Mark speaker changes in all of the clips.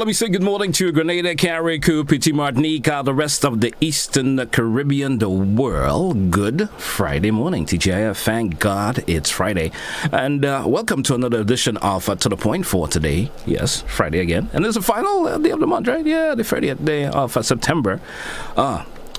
Speaker 1: let me say good morning to Grenada, Carriacou, Petit Martinique, the rest of the Eastern Caribbean, the world. Good Friday morning, TGIF. Thank God it's Friday. And welcome to another edition of To The Point for today. Yes, Friday again. And it's the final day of the month, right? Yeah, the 30th day of September.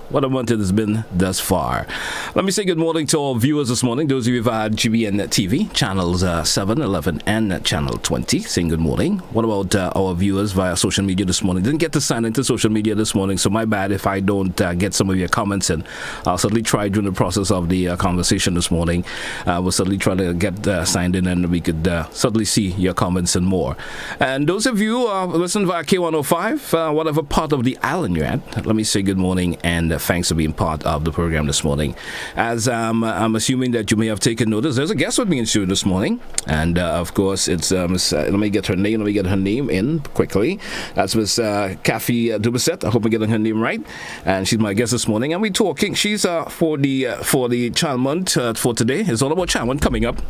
Speaker 1: What a month it has been thus far. Let me say good morning to all viewers this morning. Those of you who have GBN TV, channels 7, 11, and channel 20. Saying good morning. What about our viewers via social media this morning? Didn't get to sign into social media this morning, so my bad if I don't get some of your comments in. I'll certainly try during the process of the conversation this morning. We'll certainly try to get signed in, and we could certainly see your comments and more. And those of you listen via K105, whatever part of the island you're at, let me say good morning and thanks for being part of the program this morning. As I'm assuming that you may have taken notice, there's a guest with me in studio this morning, and of course it's let me get her name in quickly. That's Miss Kathy Dubisset. I hope I'm getting her name right, and she's my guest this morning. And we're talking. She's for the Child Month for today. It's all about Child Month coming up.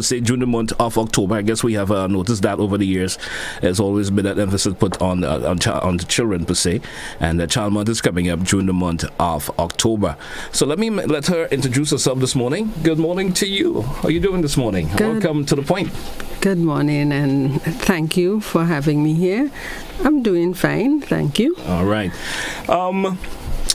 Speaker 1: Say during the month of October. I guess we have noticed that over the years there's always been that emphasis put on the children per se, and the Child Month is coming up during the month of October. So let her introduce herself this morning. Good morning to you. How are you doing this morning? Welcome to The Point.
Speaker 2: Good morning, and thank you for having me here. I'm doing fine, thank you.
Speaker 1: All right.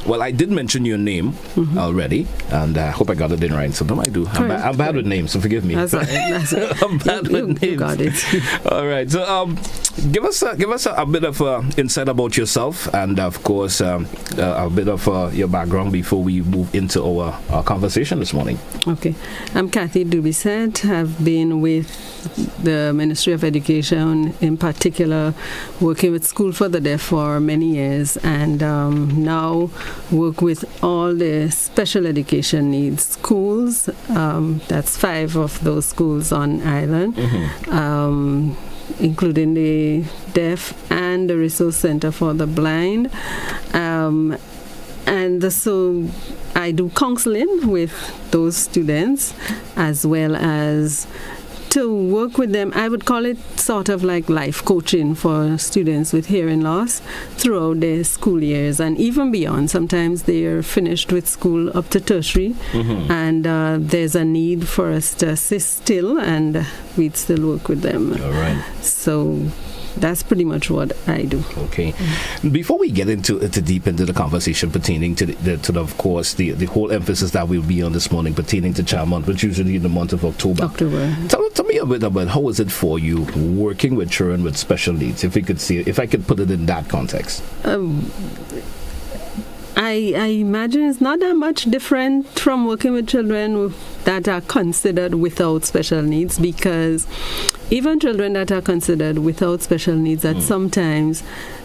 Speaker 1: Well, I did mention your name already, and I hope I got it in right. Sometimes I do. I'm bad with names, so forgive me.
Speaker 2: That's all right.
Speaker 1: I'm bad with names.
Speaker 2: You got it.
Speaker 1: All right. So, give us a bit of insight about yourself, and of course, a bit of your background before we move into our conversation this morning.
Speaker 2: Okay. I'm Kathy Dubisset. I've been with the Ministry of Education, in particular, working with School for the Deaf for many years, and now work with all the special education needs schools. That's 5 of those schools on island, including the Deaf and the Resource Center for the Blind. So I do counseling with those students, as well as to work with them. I would call it sort of like life coaching for students with hearing loss throughout their school years and even beyond. Sometimes they are finished with school up to tertiary, and there's a need for us to assist still, and we'd still work with them.
Speaker 1: All right.
Speaker 2: So that's pretty much what I do.
Speaker 1: Okay. Before we get into deep into the conversation pertaining to the of course the whole emphasis that will be on this morning pertaining to Child Month, which usually in the month of October. Tell me a bit about how is it for you working with children with special needs? If I could put it in that context.
Speaker 2: I imagine it's not that much different from working with children that are considered without special needs, because even children that are considered without special needs, that sometimes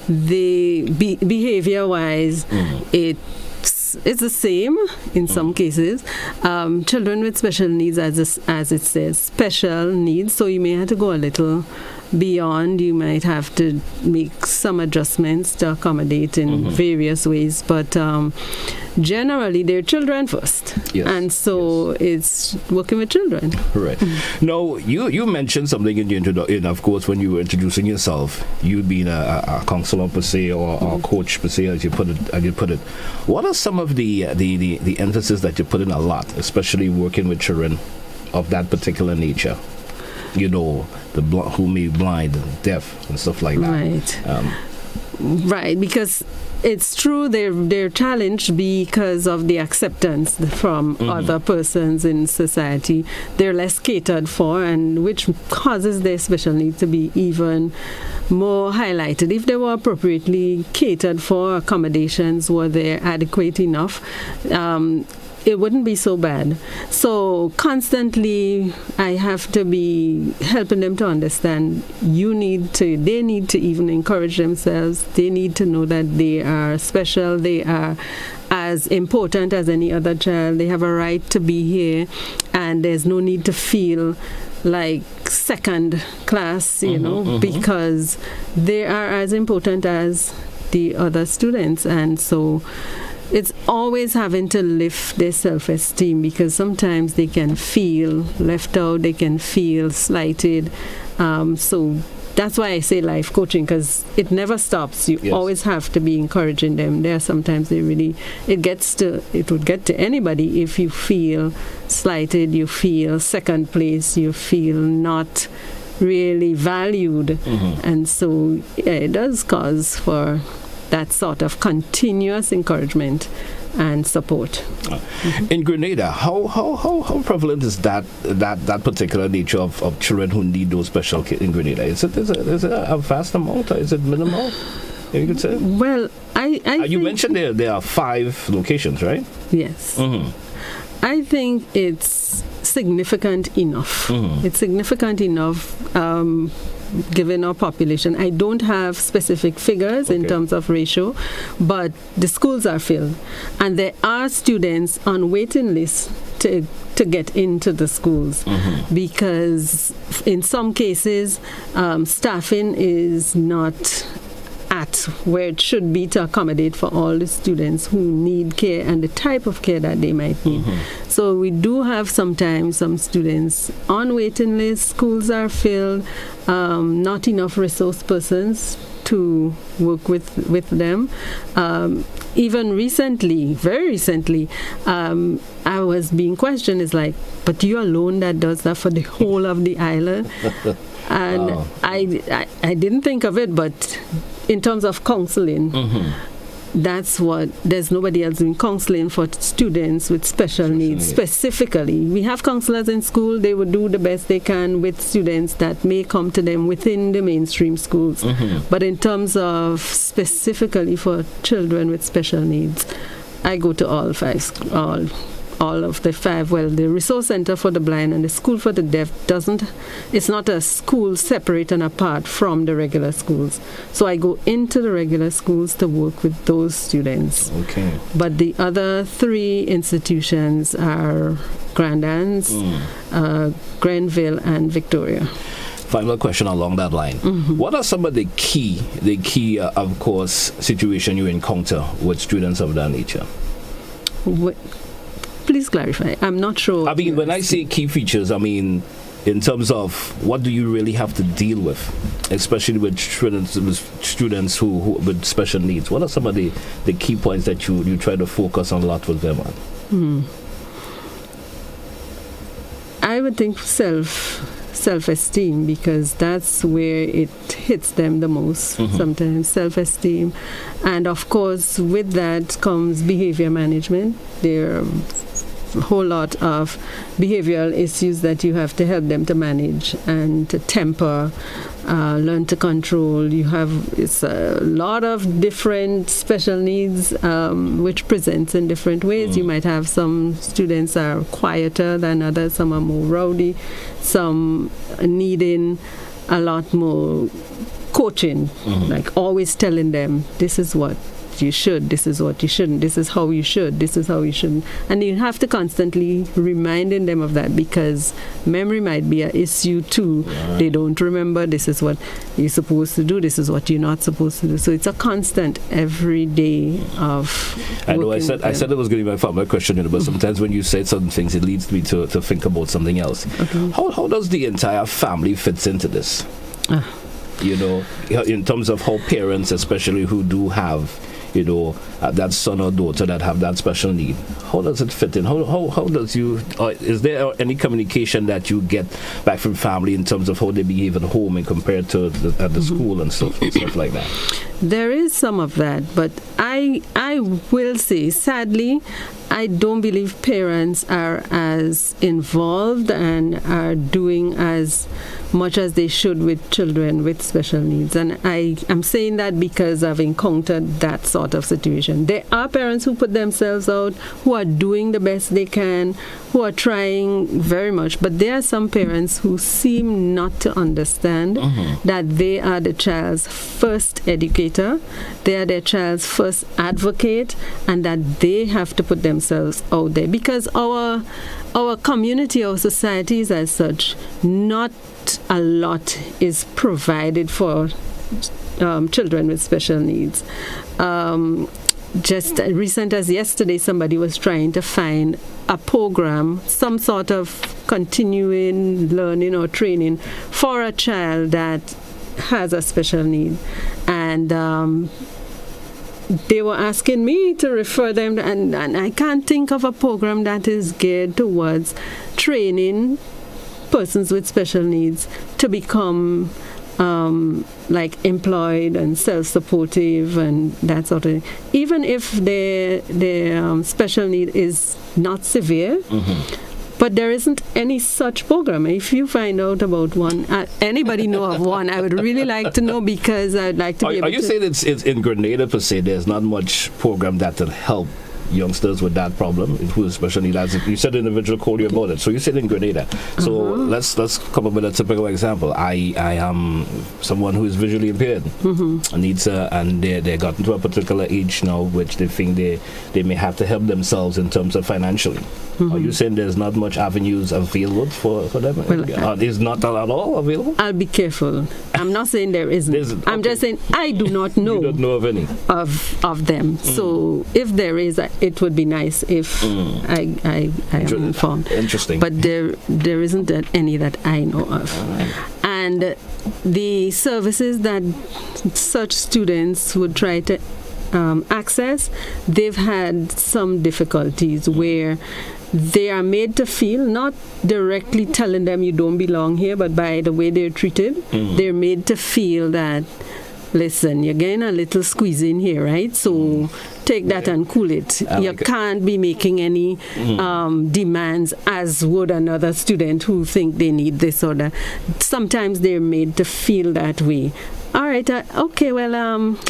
Speaker 2: behavior-wise, it's the same in some cases. Children with special needs, as it says, special needs, so you may have to go a little beyond. You might have to make some adjustments to accommodate in various ways, but generally they're children first.
Speaker 1: Yes.
Speaker 2: And so it's working with children.
Speaker 1: Right. Now, you mentioned something in your introduction, of course, when you were introducing yourself, you being a counselor per se, or a coach per se, as you put it. What are some of the emphasis that you put in a lot, especially working with children of that particular nature? You know, who may be blind and deaf and stuff like that.
Speaker 2: Right. Right, because it's true they're challenged because of the acceptance from other persons in society. They're less catered for, and which causes their special needs to be even more highlighted. If they were appropriately catered for, accommodations were there adequate enough, it wouldn't be so bad. So constantly I have to be helping them to understand they need to even encourage themselves. They need to know that they are special. They are as important as any other child. They have a right to be here, and there's no need to feel like second class, because they are as important as the other students. And so it's always having to lift their self-esteem, because sometimes they can feel left out, they can feel slighted. So that's why I say life coaching, because it never stops. You
Speaker 1: Yes.
Speaker 2: always have to be encouraging them. There are sometimes it would get to anybody if you feel slighted, you feel second place, you feel not really valued. And so it does cause for that sort of continuous encouragement and support.
Speaker 1: In Grenada, how prevalent is that particular nature of children who need those special kids in Grenada? Is it a vast amount, or is it minimal? You could say.
Speaker 2: Well, I
Speaker 1: You
Speaker 2: think,
Speaker 1: mentioned there are 5 locations, right?
Speaker 2: yes. I think it's significant enough. It's significant enough given our population. I don't have specific figures in
Speaker 1: Okay.
Speaker 2: terms of ratio, but the schools are filled. And there are students on waiting lists to get into the schools because in some cases staffing is not at where it should be to accommodate for all the students who need care and the type of care that they might need. So we do have sometimes some students on waiting lists, schools are filled, not enough resource persons to work with them. Even recently, very recently, I was being questioned, it's like, but you're alone that does that for the whole of the island? And
Speaker 1: Wow.
Speaker 2: I didn't think of it, but in terms of counseling, there's nobody else doing counseling for students with special needs specifically. We have counselors in school, they would do the best they can with students that may come to them within the mainstream schools. But in terms of specifically for children with special needs, I go to all of the 5. Well, the Resource Center for the Blind and the School for the Deaf it's not a school separate and apart from the regular schools. So I go into the regular schools to work with those students.
Speaker 1: Okay.
Speaker 2: But the other 3 institutions are Grand Anse, Grenville, and Victoria.
Speaker 1: Final question along that line. What are some of the key, of course, situation you encounter with students of that nature?
Speaker 2: Please clarify. I'm not sure.
Speaker 1: I mean, when I say key features, I mean in terms of what do you really have to deal with, especially with students who with special needs. What are some of the key points that you try to focus on a lot with them on?
Speaker 2: I would think self-esteem, because that's where it hits them the most. Sometimes self-esteem, and of course with that comes behavior management. There are a whole lot of behavioral issues that you have to help them to manage and to temper, learn to control. It's a lot of different special needs which presents in different ways. You might have some students are quieter than others, some are more rowdy, some needing a lot more coaching, like always telling them this is what you should, this is what you shouldn't, this is how you should, this is how you shouldn't. And you have to constantly reminding them of that, because memory might be an issue too. Right. They don't remember, this is what you're supposed to do, this is what you're not supposed to do. So it's a constant every day of
Speaker 1: I know I said it was going to be my final question, but sometimes when you say certain things, it leads me to think about something else. Okay. How does the entire family fits into this? You know, in terms of how parents, especially who do have, that son or daughter that have that special need, how does it fit in? How does is there any communication that you get back from family in terms of how they behave at home and compared to at the school and stuff like that?
Speaker 2: There is some of that, but I will say, sadly, I don't believe parents are as involved and are doing as much as they should with children with special needs. And I am saying that because I've encountered that sort of situation. There are parents who put themselves out, who are doing the best they can, who are trying very much, but there are some parents who seem not to understand that they are the child's first educator, they are their child's first advocate, and that they have to put themselves out there, because our community, our society is as such, not a lot is provided for children with special needs. Just recent as yesterday, somebody was trying to find a program, some sort of continuing learning or training for a child that has a special need, and they were asking me to refer them, and I can't think of a program that is geared towards training persons with special needs to become like employed and self-supportive and that sort of thing. Even if their special need is not severe, but there isn't any such program. If you find out about one, anybody know of one, I would really like to know, because I'd like to be able to...
Speaker 1: Are you saying it's in Grenada per se, there's not much program that will help youngsters with that problem, who especially needs? You said individual called you about it, so you said in Grenada. So let's come up with a typical example. I am someone who is visually impaired, needs and they got into a particular age now, which they think they may have to help themselves in terms of financially. Are you saying there's not much avenues available for them? Well, is not at all available?
Speaker 2: I'll be careful. I'm not saying there isn't. I'm just saying I do not know.
Speaker 1: You don't know of any
Speaker 2: of them. So if there is, it would be nice if I am informed.
Speaker 1: Interesting.
Speaker 2: But there isn't any that I know of. And the services that such students would try to access, they've had some difficulties where they are made to feel, not directly telling them you don't belong here, but by the way they're treated, they're made to feel that, listen, you're getting a little squeeze in here, right? So take that and cool it. You can't be making any demands as would another student who think they need this or that. Sometimes they're made to feel that way. All right, okay, well,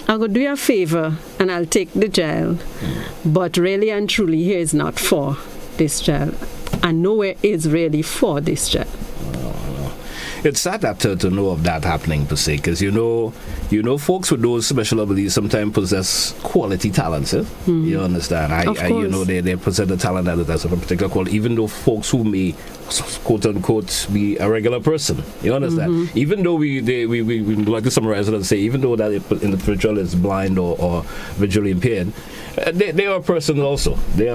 Speaker 2: I'll go do you a favor and I'll take the child. But really and truly, here is not for this child. And nowhere is really for this child.
Speaker 1: It's sad to know of that happening per se, because you know folks with those special abilities sometimes possess quality talents. You understand? You know they possess the talent that is of a particular quality, even though folks who may quote unquote be a regular person. You understand? Even though we like to summarize it and say, even though that individual is blind or visually impaired, they are a person also. They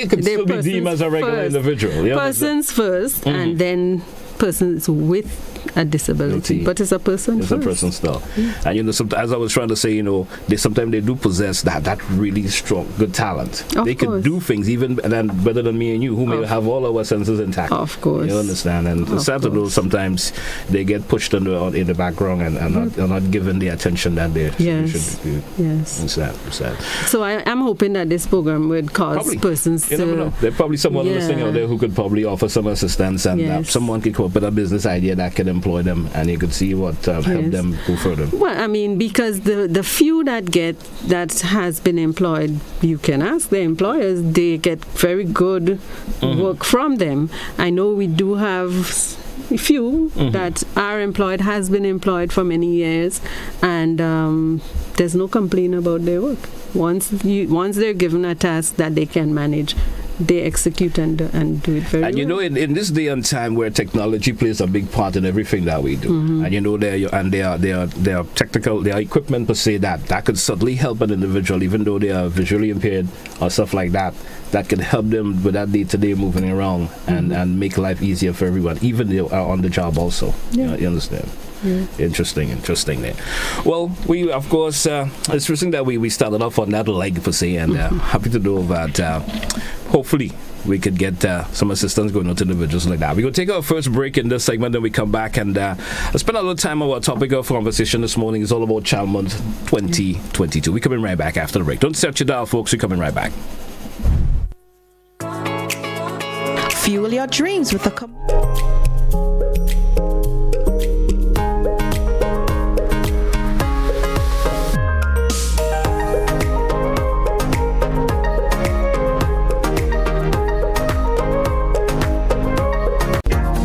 Speaker 1: can still be deemed as a regular individual.
Speaker 2: Persons first, and then persons with a disability, but it's a person.
Speaker 1: It's first. A person still, and as I was trying to say, they sometimes they do possess that really strong, good talent. They could do things even better than me and you, who may have all our senses intact.
Speaker 2: Of course,
Speaker 1: you understand. And it's sad to know sometimes they get pushed in the background and are not given the attention that they should be.
Speaker 2: Yes,
Speaker 1: it's sad.
Speaker 2: So I'm hoping that this program would cause persons to.
Speaker 1: You never know. There's probably someone listening out there who could probably offer some assistance, and someone could come up with a business idea that could employ them, and you could see what help them go further.
Speaker 2: Well, I mean, because the few that has been employed, you can ask the employers, they get very good work from them. I know we do have a few that are employed, has been employed for many years, and there's no complaint about their work. Once they're given a task that they can manage, they execute and do it very well.
Speaker 1: And in this day and time where technology plays a big part in everything that we do, and there are technical, there are equipment per se that could certainly help an individual, even though they are visually impaired or stuff like that can help them with that day-to-day moving around and make life easier for everyone, even they are on the job also. You understand? Yeah. Interesting there. Well, we of course it's interesting that we started off on that leg per se, and happy to know that hopefully we could get some assistance going on to individuals like that. We're going to take our first break in this segment, then we come back and spend a little time on our topic of conversation this morning is all about Child Month 2022. We're coming right back after the break. Don't set your dial, folks. We're coming right back.
Speaker 3: Fuel your dreams with the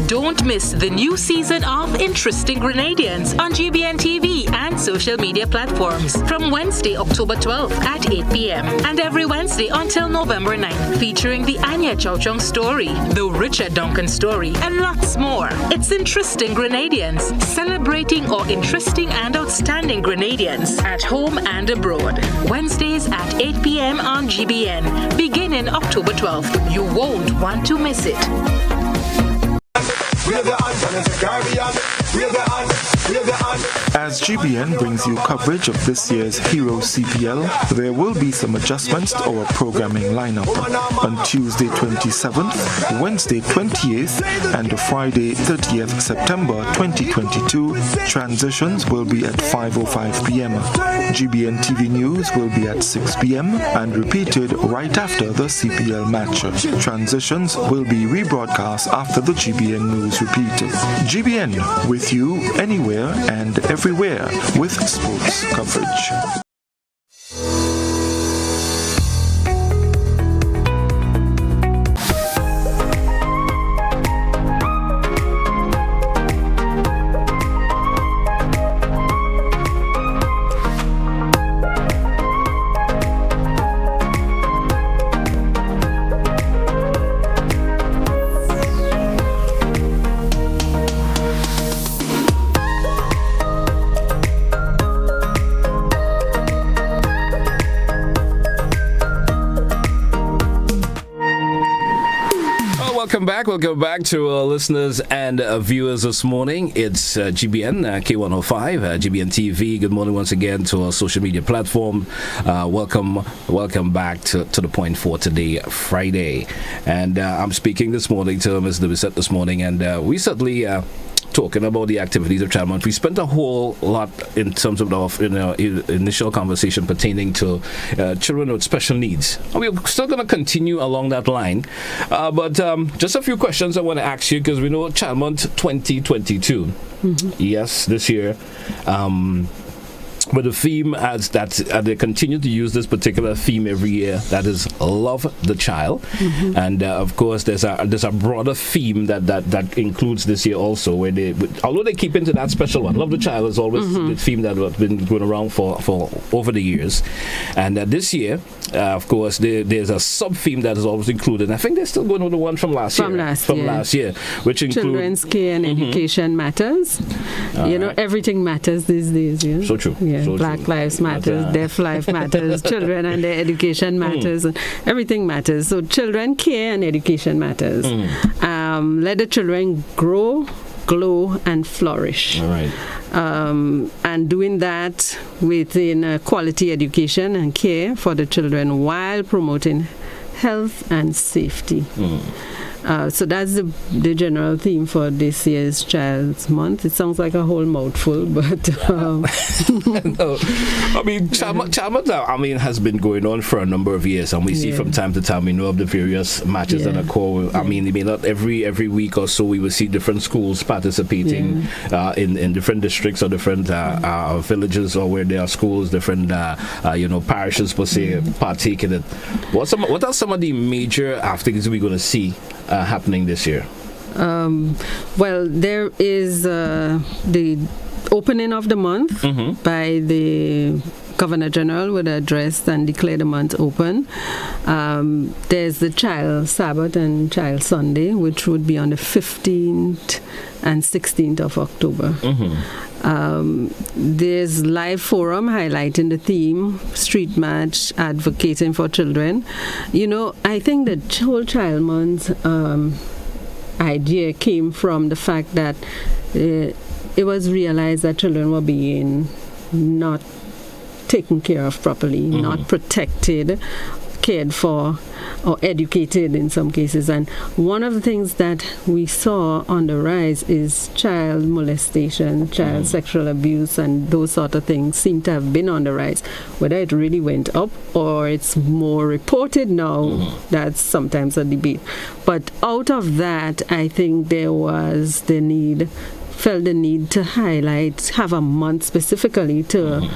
Speaker 4: Don't miss the new season of Interesting Grenadians on GBN TV and social media platforms from Wednesday, October 12th at 8 p.m. and every Wednesday until November 9th, featuring the Anya Chow Chung story, the Richard Duncan story, and lots more. It's Interesting Grenadians, celebrating our interesting and outstanding Grenadians at home and abroad. Wednesdays at 8 p.m. on GBN, beginning October 12th. You won't want to miss it.
Speaker 5: We're the Caribbean. As GBN brings you coverage of this year's Hero CPL, there will be some adjustments to our programming lineup. On Tuesday 27th, Wednesday 28th, and Friday 30th September 2022, transitions will be at 5:05 p.m. GBN TV News will be at 6 p.m. and repeated right after the CPL match. Transitions will be rebroadcast after the GBN News repeat. GBN, with you anywhere and everywhere with sports coverage.
Speaker 1: Welcome back to our listeners and viewers this morning. It's GBN K105, GBN TV. Good morning once again to our social media platform. Welcome back to the point for today, Friday. And I'm speaking this morning to Ms. Debisette this morning, and we certainly talking about the activities of Child Month. We spent a whole lot in terms of the initial conversation pertaining to children with special needs. And we're still going to continue along that line. But just a few questions I want to ask you, because we know Child Month 2022. Mm-hmm. Yes, this year. But the theme as that they continue to use this particular theme every year, that is love the child. Mm-hmm. And of course there's a broader theme that includes this year also, where although they keep into that special one, love the child is always the theme that has been going around for over the years. And this year of course there's a sub theme that is always included. I think they're still going with the one from last year, which includes
Speaker 2: children's care and education matters. Everything matters these days.
Speaker 1: So true.
Speaker 2: Yeah, so Black true. Lives Matters, Deaf Life Matters, children and their education matters, and everything matters. So children care and education matters. Let the children grow, glow, and flourish.
Speaker 1: All right.
Speaker 2: And doing that within quality education and care for the children while promoting health and safety. So that's the general theme for this year's Child's Month. It sounds like a whole mouthful, but
Speaker 1: no. I mean, Child Month, has been going on for a number of years, and we see from time to time, we know of the various matches that occur. I mean, not every week or so we will see different schools participating in different districts or different villages, or where there are schools, different parishes per se partake in it. What are some of the major activities we're going to see happening this year?
Speaker 2: Well, there is the opening of the month by the Governor General would address and declare the month open. There's the Child Sabbath and Child Sunday, which would be on the 15th and 16th of October. There's live forum highlighting the theme, street match, advocating for children. I think the whole Child Month idea came from the fact that it was realized that children were being not taken care of properly, not protected, cared for, or educated in some cases. And one of the things that we saw on the rise is child molestation, child sexual abuse, and those sort of things seem to have been on the rise. Whether it really went up or it's more reported now, that's sometimes a debate. But out of that, I think there was felt the need to have a month specifically to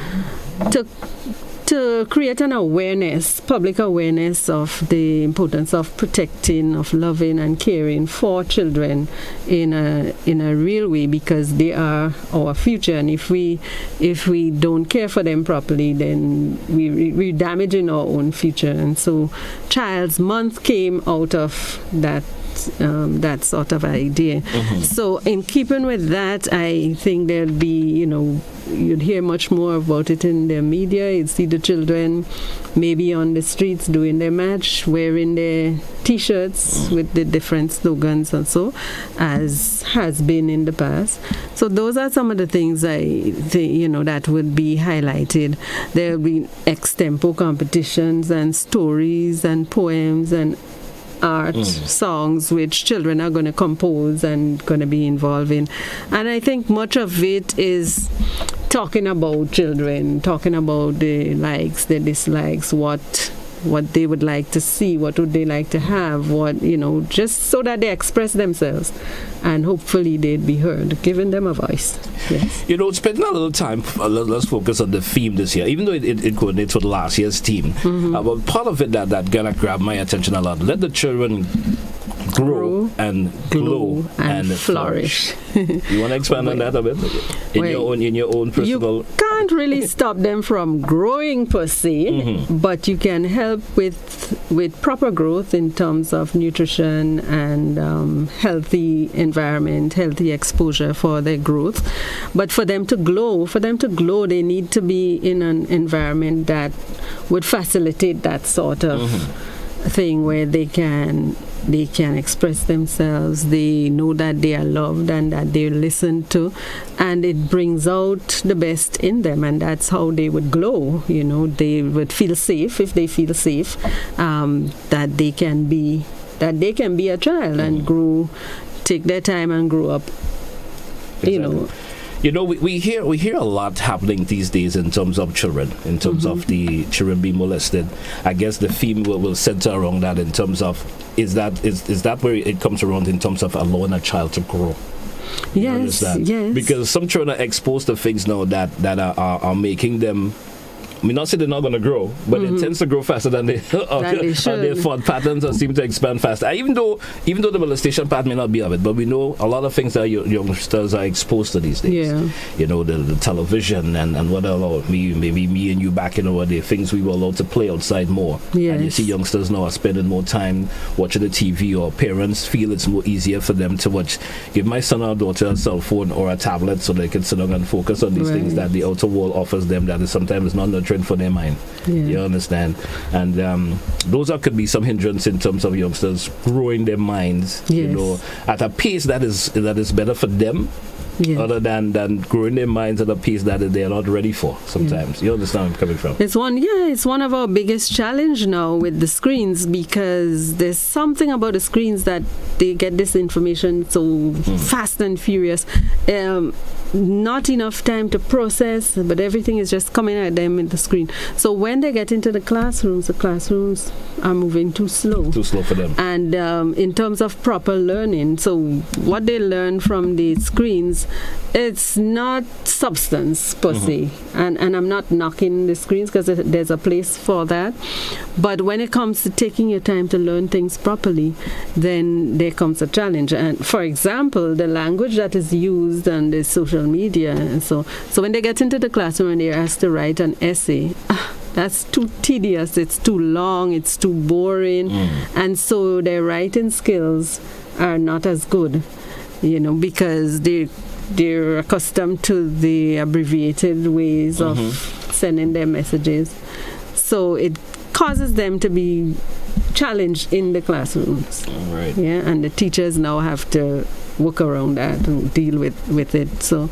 Speaker 2: create an awareness, public awareness of the importance of protecting, of loving and caring for children in a real way, because they are our future, and if we don't care for them properly, then we're damaging our own future. And so Child's Month came out of that that sort of idea. So in keeping with that, I think there'll be, you'd hear much more about it in the media. You'd see the children maybe on the streets doing their match, wearing their T-shirts with the different slogans and so, as has been in the past. So those are some of the things I think, that would be highlighted. There will be extempo competitions and stories and poems and art songs which children are going to compose and going to be involved in. And I think much of it is talking about children, talking about the likes, the dislikes, what they would like to see, what would they like to have, just so that they express themselves and hopefully they'd be heard, giving them a voice. Yes.
Speaker 1: Spending a little time, let's focus on the theme this year, even though it coordinates with last year's theme. But part of it that gonna grab my attention a lot, let the children grow and glow and flourish. You want to expand on that a bit? In your own personal...
Speaker 2: You can't really stop them from growing per se, but you can help with proper growth in terms of nutrition and healthy environment, healthy exposure for their growth. But for them to glow, they need to be in an environment that would facilitate that sort of thing where they can express themselves, they know that they are loved and that they're listened to, and it brings out the best in them, and that's how they would glow. They would feel safe if they feel safe, that they can be a child and grow, take their time and grow up.
Speaker 1: Exactly. We hear a lot happening these days in terms of children, in terms of the children being molested. I guess the theme will center around that in terms of is that where it comes around in terms of allowing a child to grow.
Speaker 2: Yes.
Speaker 1: Because some children are exposed to things now that are making them. I mean, not say they're not going to grow, but it tends to grow faster than they should. Their thought patterns seem to expand faster. Even though the molestation part may not be of it, but we know a lot of things that youngsters are exposed to these days.
Speaker 2: Yeah.
Speaker 1: The television and what else. Maybe me and you back in our day, things we were allowed to play outside more.
Speaker 2: Yes.
Speaker 1: And you see youngsters now are spending more time watching the TV, or parents feel it's more easier for them to watch. Give my son or daughter a cell phone or a tablet so they can sit down and focus on these things that the outer world offers them that is sometimes not nurturing for their mind. You understand? And those could be some hindrance in terms of youngsters growing their minds, at a pace that is better for them, other than growing their minds at a pace that they are not ready for sometimes. You understand where I'm coming from?
Speaker 2: It's one of our biggest challenge now with the screens, because there's something about the screens that they get this information so fast and furious. Not enough time to process, but everything is just coming at them in the screen. So when they get into the classrooms are moving too slow.
Speaker 1: Too slow for them.
Speaker 2: And in terms of proper learning, so what they learn from the screens, it's not substance per se. And I'm not knocking the screens, because there's a place for that. But when it comes to taking your time to learn things properly, then there comes a challenge. And for example, the language that is used on the social media, and so when they get into the classroom and they're asked to write an essay, that's too tedious, it's too long, it's too boring, and so their writing skills are not as good, because they're accustomed to the abbreviated ways of sending their messages. So it causes them to be challenged in the classrooms.
Speaker 1: All right.
Speaker 2: Yeah, and the teachers now have to work around that and deal with it. So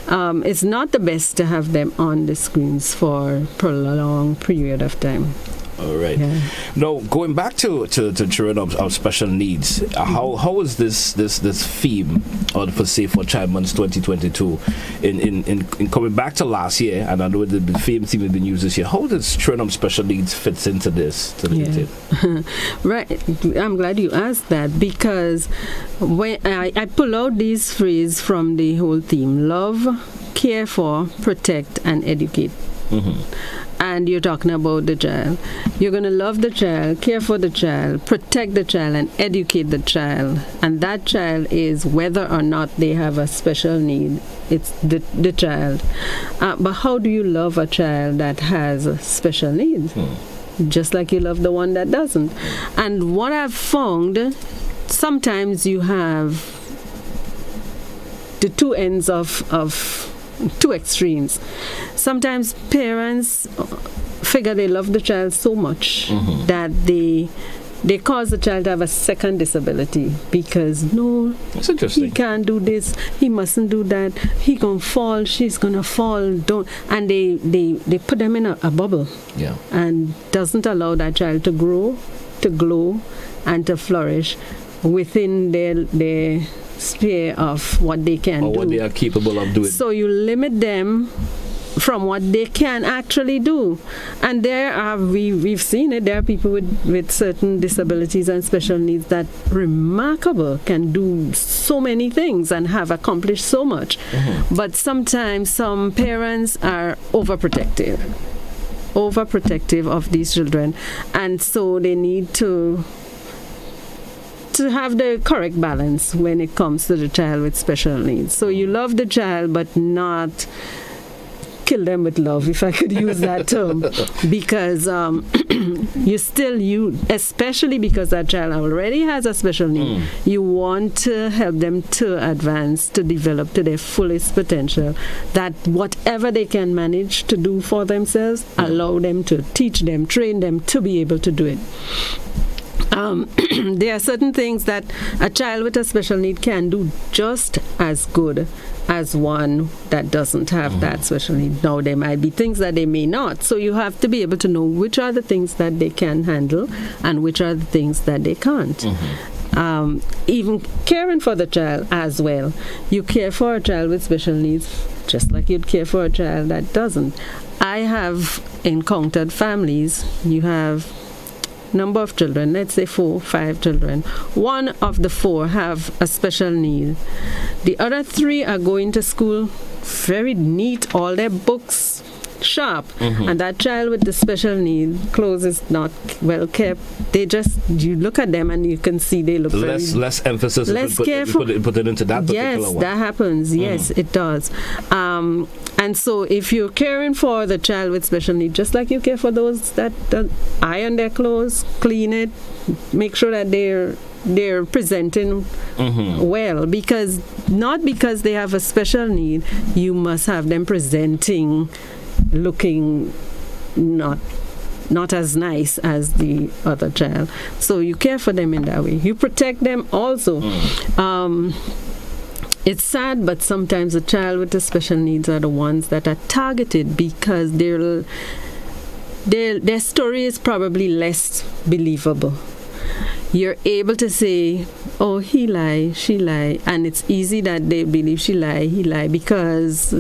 Speaker 2: it's not the best to have them on the screens for a prolonged period of time.
Speaker 1: All right. Yeah. Now, going back to children of special needs, how is this theme, or per se, for Child Month 2022, in coming back to last year, and I know the theme has been used this year, how does children of special needs fits into this?
Speaker 2: Right. I'm glad you asked that, because when I pull out these phrases from the whole theme: love, care for, protect, and educate. And you're talking about the child. You're going to love the child, care for the child, protect the child, and educate the child. And that child is whether or not they have a special need. It's the child. But how do you love a child that has a special need? Just like you love the one that doesn't. And what I've found sometimes you have the two ends of two extremes. Sometimes parents figure they love the child so much that they cause the child to have a second disability because
Speaker 1: That's interesting.
Speaker 2: he can't do this, he mustn't do that, he gonna fall, she's gonna fall, don't, and they put them in a bubble
Speaker 1: Yeah.
Speaker 2: and doesn't allow that child to grow, to glow, and to flourish within their sphere of what they can
Speaker 1: Or
Speaker 2: do.
Speaker 1: what they are capable of doing.
Speaker 2: So you limit them from what they can actually do. And there are, we've seen it, there are people with certain disabilities and special needs that remarkable, can do so many things and have accomplished so much. But sometimes some parents are overprotective of these children, and so they need to have the correct balance when it comes to the child with special needs. So you love the child, but not kill them with love, if I could use that term, because especially because that child already has a special need, you want to help them to advance, to develop to their fullest potential, that whatever they can manage to do for themselves, allow them to teach them, train them to be able to do it. There are certain things that a child with a special need can do just as good as one that doesn't have that special need. Now, there might be things that they may not. So you have to be able to know which are the things that they can handle and which are the things that they can't. Even caring for the child as well. You care for a child with special needs just like you'd care for a child that doesn't. I have encountered families, you have number of children, let's say 4, 5 children. One of the 4 have a special need. The other 3 are going to school very neat, all their books sharp, and that child with the special need, clothes is not well kept. You look at them and you can see they look
Speaker 1: less emphasis
Speaker 2: less careful.
Speaker 1: Put it into that particular
Speaker 2: yes,
Speaker 1: one.
Speaker 2: that happens. Yes, it does. And so if you're caring for the child with special need, just like you care for those that iron their clothes, clean it, make sure that they're presenting well, because not because they have a special need, you must have them presenting, looking not as nice as the other child. So you care for them in that way. You protect them also. It's sad, but sometimes the child with the special needs are the ones that are targeted because their story is probably less believable. You're able to say, oh, he lie, she lie, and it's easy that they believe she lie, he lie, because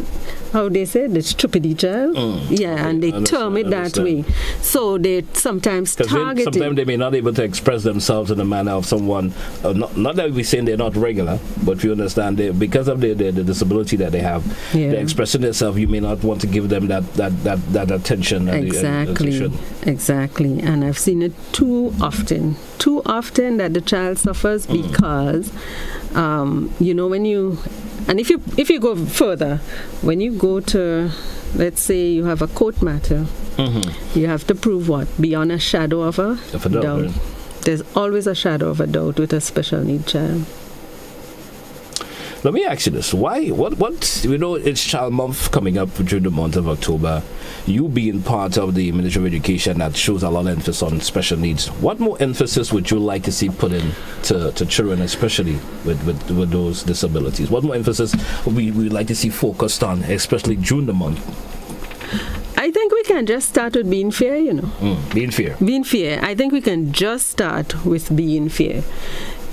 Speaker 2: how they say the stupidity child, and they term it that way. So they sometimes target.
Speaker 1: Sometimes they may not be able to express themselves in the manner of someone. Not that we're saying they're not regular, but you understand, because of the disability that they have, they're expressing themselves. You may not want to give them that attention.
Speaker 2: Exactly. And I've seen it too often that the child suffers because if you go further, when you go to, let's say you have a court matter, you have to prove what? Beyond a shadow of a doubt. There's always a shadow of a doubt with a special need child.
Speaker 1: Let me ask you this. It's Child Month coming up during the month of October. You being part of the Ministry of Education that shows a lot of emphasis on special needs. What more emphasis would you like to see put in to children, especially with those disabilities? What more emphasis would we like to see focused on, especially during the month?
Speaker 2: I think we can just start with being fair,
Speaker 1: Being fair.
Speaker 2: Being fair. I think we can just start with being fair.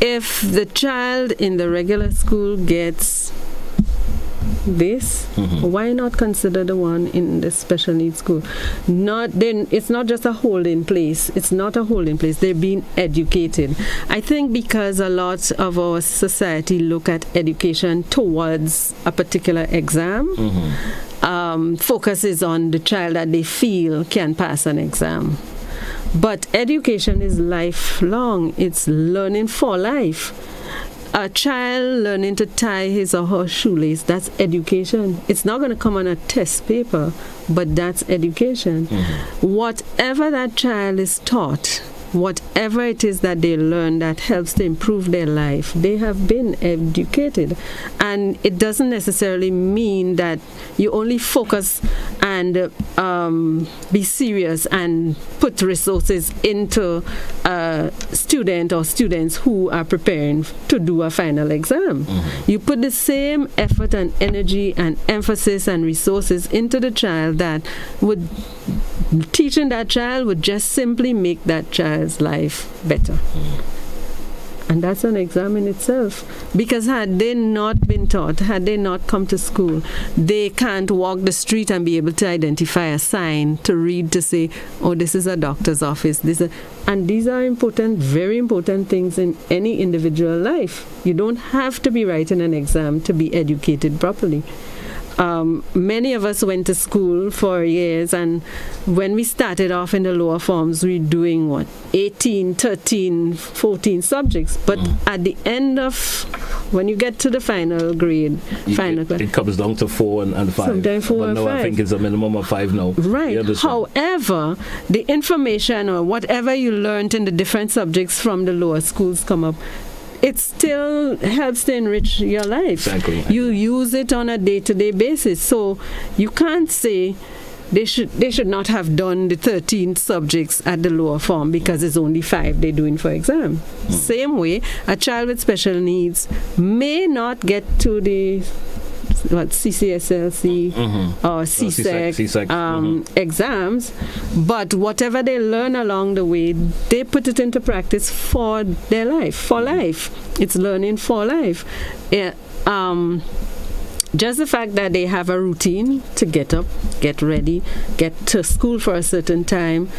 Speaker 2: If the child in the regular school gets this, why not consider the one in the special needs school? It's not just a holding place. It's not a holding place. They're being educated. I think because a lot of our society look at education towards a particular exam, focuses on the child that they feel can pass an exam. But education is lifelong. It's learning for life. A child learning to tie his or her shoelace, that's education. It's not going to come on a test paper, but that's education. Whatever that child is taught whatever it is that they learn that helps to improve their life, they have been educated. And it doesn't necessarily mean that you only focus and be serious and put resources into a student or students who are preparing to do a final exam. You put the same effort and energy and emphasis and resources into the child that would teaching that child would just simply make that child's life better. And that's an exam in itself. Because had they not been taught, had they not come to school, they can't walk the street and be able to identify a sign to read to say, oh, this is a doctor's office. And these are important, very important things in any individual life. You don't have to be writing an exam to be educated properly. Many of us went to school for years, and when we started off in the lower forms, we were doing 18, 13, 14 subjects. But at the end of, when you get to the final grade,
Speaker 1: it comes down to 4 and 5.
Speaker 2: Sometimes 4 and 5.
Speaker 1: I think it's a minimum of 5 now.
Speaker 2: Right. However, the information or whatever you learned in the different subjects from the lower schools come up, it still helps to enrich your life.
Speaker 1: Exactly.
Speaker 2: You use it on a day-to-day basis. So you can't say they should not have done the 13 subjects at the lower form because it's only 5 they're doing for exam. Same way, a child with special needs may not get to the CCSLC or CSEC exams, but whatever they learn along the way, they put it into practice for their life, for life. It's learning for life. Just the fact that they have a routine to get up, get ready, get to school for a certain time.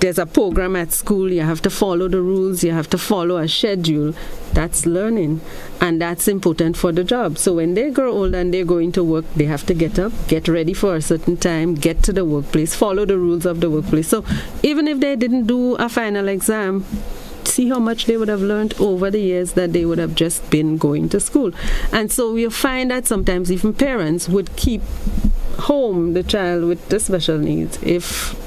Speaker 2: There's a program at school, you have to follow the rules, you have to follow a schedule. That's learning, and that's important for the job. So when they grow older and they're going to work, they have to get up, get ready for a certain time, get to the workplace, follow the rules of the workplace. So even if they didn't do a final exam, see how much they would have learned over the years that they would have just been going to school. And so you find that sometimes even parents would keep home the child with the special needs if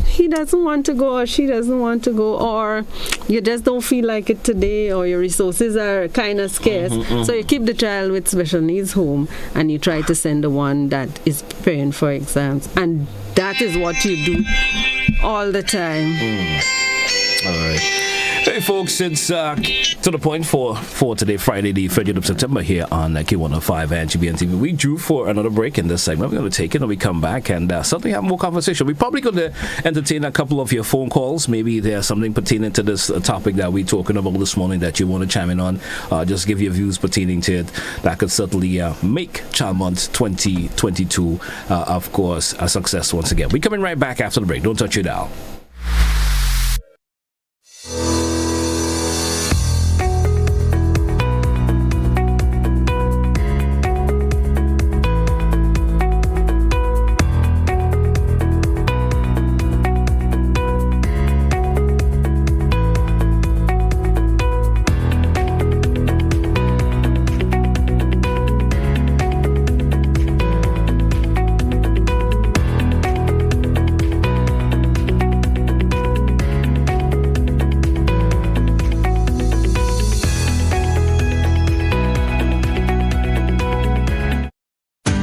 Speaker 2: he doesn't want to go or she doesn't want to go, or you just don't feel like it today, or your resources are kind of scarce. So you keep the child with special needs home and you try to send the one that is preparing for exams. And that is what you do all the time.
Speaker 1: All right. Hey folks, it's to the point for today, Friday the 30th of September here on K105 and GBN TV. We drew for another break in this segment. We're going to take it and we come back and certainly have more conversation. We're probably going to entertain a couple of your phone calls. Maybe there's something pertaining to this topic that we're talking about this morning that you want to chime in on. Just give your views pertaining to it. That could certainly make Child Month 2022, of course, a success once again. We're coming right back after the break. Don't touch your dial.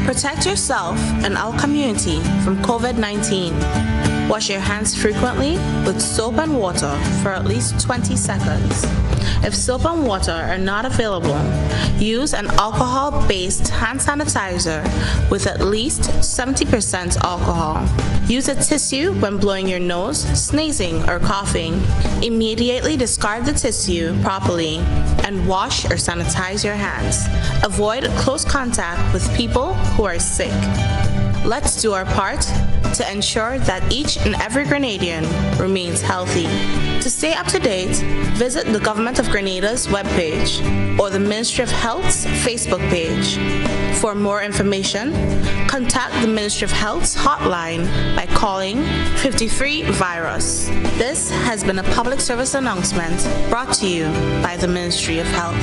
Speaker 6: Protect yourself and our community from COVID-19. Wash your hands frequently with soap and water for at least 20 seconds. If soap and water are not available, use an alcohol-based hand sanitizer with at least 70% alcohol. Use a tissue when blowing your nose, sneezing, or coughing. Immediately discard the tissue properly and wash or sanitize your hands. Avoid close contact with people who are sick. Let's do our part to ensure that each and every Grenadian remains healthy. To stay up to date, visit the Government of Grenada's webpage or the Ministry of Health's Facebook page. For more information, contact the Ministry of Health's hotline by calling 53-VIRUS. This has been a public service announcement brought to you by the Ministry of Health.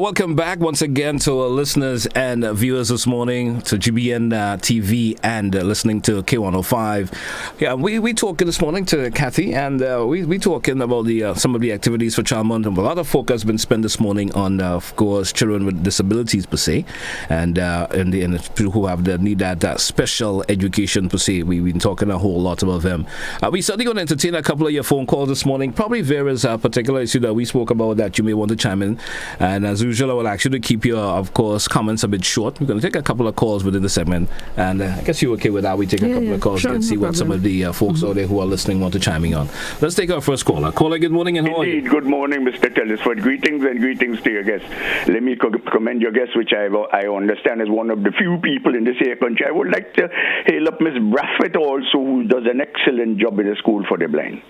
Speaker 1: welcome back once again to our listeners and viewers this morning to GBN TV and listening to K105. Yeah, we talking this morning to Kathy, and we talking about the some of the activities for Child Month. And a lot of focus has been spent this morning on, of course, children with disabilities per se, and the people who have the need that special education per se. We've been talking a whole lot about them. We certainly going to entertain a couple of your phone calls this morning. Probably various particular issue that we spoke about that you may want to chime in. And as usual, I will ask you to keep your, of course, comments a bit short. We're going to take a couple of calls within the segment, and I guess you're okay with that. We take a couple of calls and see what some of the folks out there who are listening want to chime in on. Let's take our first caller. Caller, good morning, and how are you?
Speaker 7: Good morning, Mr. Telesford. Greetings and greetings to your guest. Let me commend your guest, which I understand is one of the few people in this here country. I would like to hail up Miss Braffett also, who does an excellent job in the School for the Blind.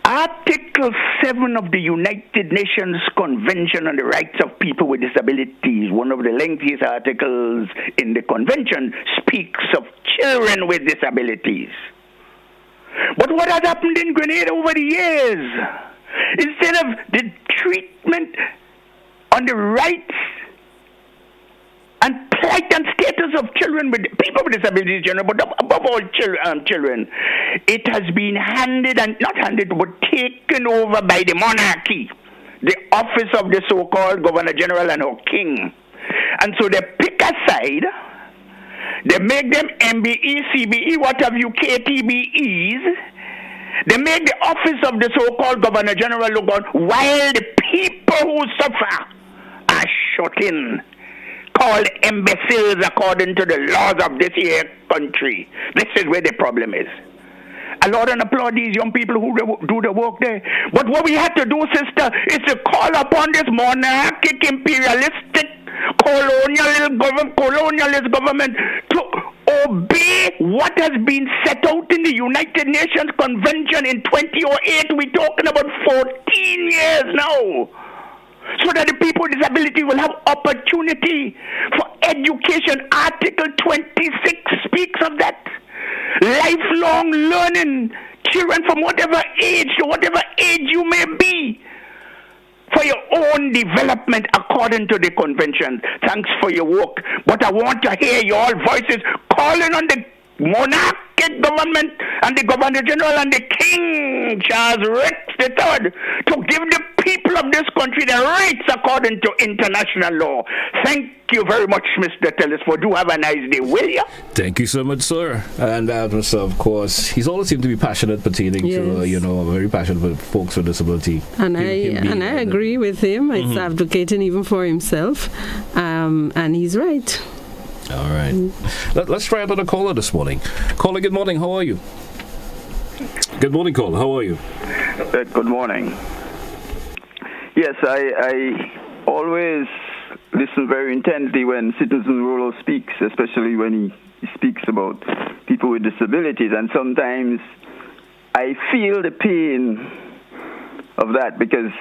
Speaker 7: Article 7 of the United Nations Convention on the Rights of People with Disabilities, one of the lengthiest articles in the convention, speaks of children with disabilities. But what has happened in Grenada over the years, instead of the treatment on the rights and plight and status of children with people with disabilities in general, but above all children, it has been handed and not handed, but taken over by the monarchy, the office of the so-called Governor General and our King. And so they pick a side, they make them MBE, CBE, what have you, KTBEs. They make the office of the so-called Governor General look on, while the people who suffer are shut in, called imbeciles according to the laws of this here country. This is where the problem is. I laud and applaud these young people who do the work there. But what we have to do, sister, is to call upon this monarchic, imperialistic, colonialist government to obey what has been set out in the United Nations Convention in 2008. We're talking about 14 years now. So that the people with disability will have opportunity for education. Article 26 speaks of that. Lifelong learning. Children from whatever age to whatever age you may be, for your own development according to the convention. Thanks for your work. But I want to hear your voices calling on the monarchic government and the Governor General and the King, Charles Rex III, to give the people of this country the rights according to international law. Thank you very much, Mr. Telesford. Do have a nice day, will you?
Speaker 1: Thank you so much, sir. And of course, he's always seemed to be passionate pertaining to, very passionate with folks with disability.
Speaker 2: And I agree with him. It's advocating even for himself. And he's right.
Speaker 1: All right. Let's try another caller this morning. Caller, good morning. How are you? Good morning, caller. How are you?
Speaker 7: Good morning. Yes, I always listen very intently when Citizen Rollo speaks, especially when he speaks about people with disabilities. And sometimes I feel the pain of that because,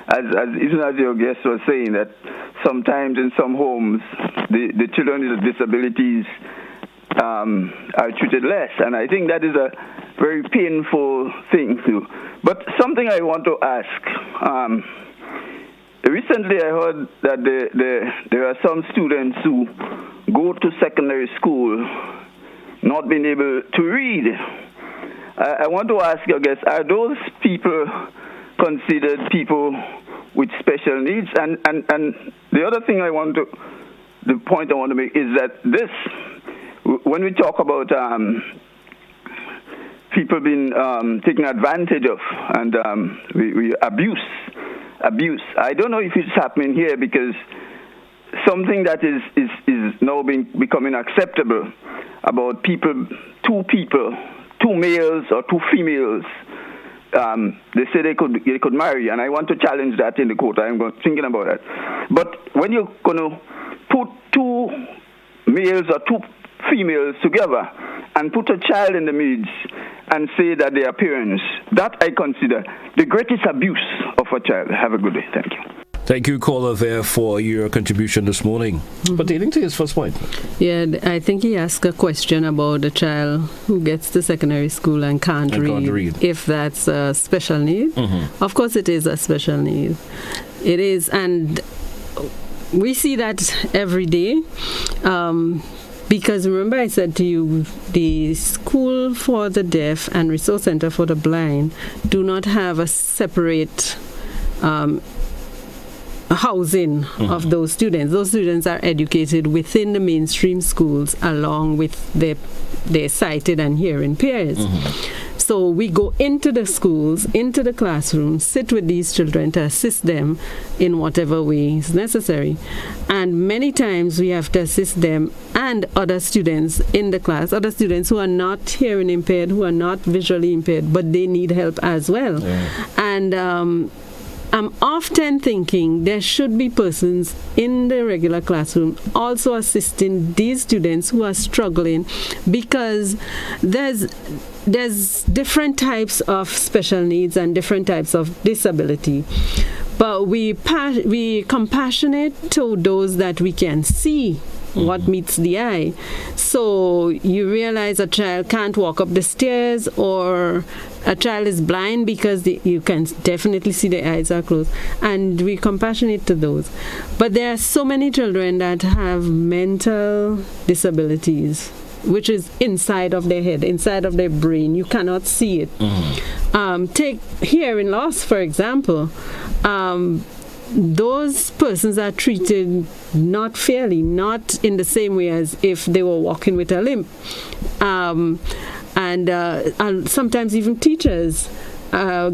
Speaker 7: as your guest was saying, that sometimes in some homes, the children with disabilities are treated less. And I think that is a very painful thing too. But something I want to ask. Recently I heard that there are some students who go to secondary school not being able to read. I want to ask your guest, are those people considered people with special needs? And the other thing the point I want to make is that when we talk about people being taken advantage of and we abuse, I don't know if it's happening here because something that is now becoming acceptable about two males or two females. They say they could marry, and I want to challenge that in the court. I'm thinking about that. But when you're going to put two males or two females together and put a child in the midst and say that their appearance, that I consider the greatest abuse of a child. Have a good day. Thank you.
Speaker 1: Thank you, caller, there for your contribution this morning. Pertaining to his first point.
Speaker 2: Yeah, I think he asked a question about a child who gets to secondary school and can't read. If that's a special need. Of course it is a special need. It is, and we see that every day. Because remember I said to you, the School for the Deaf and Resource Center for the Blind do not have a separate housing of those students. Those students are educated within the mainstream schools along with their sighted and hearing peers. So we go into the schools, into the classrooms, sit with these children to assist them in whatever way is necessary. And many times we have to assist them and other students in the class, other students who are not hearing impaired, who are not visually impaired, but they need help as well. Yeah. And I'm often thinking there should be persons in the regular classroom also assisting these students who are struggling, because there's different types of special needs and different types of disability. But we compassionate to those that we can see what meets the eye. So you realize a child can't walk up the stairs, or a child is blind because you can definitely see their eyes are closed, and we compassionate to those. But there are so many children that have mental disabilities, which is inside of their head, inside of their brain. You cannot see it. Take hearing loss, for example. Those persons are treated not fairly, not in the same way as if they were walking with a limp. And sometimes even teachers are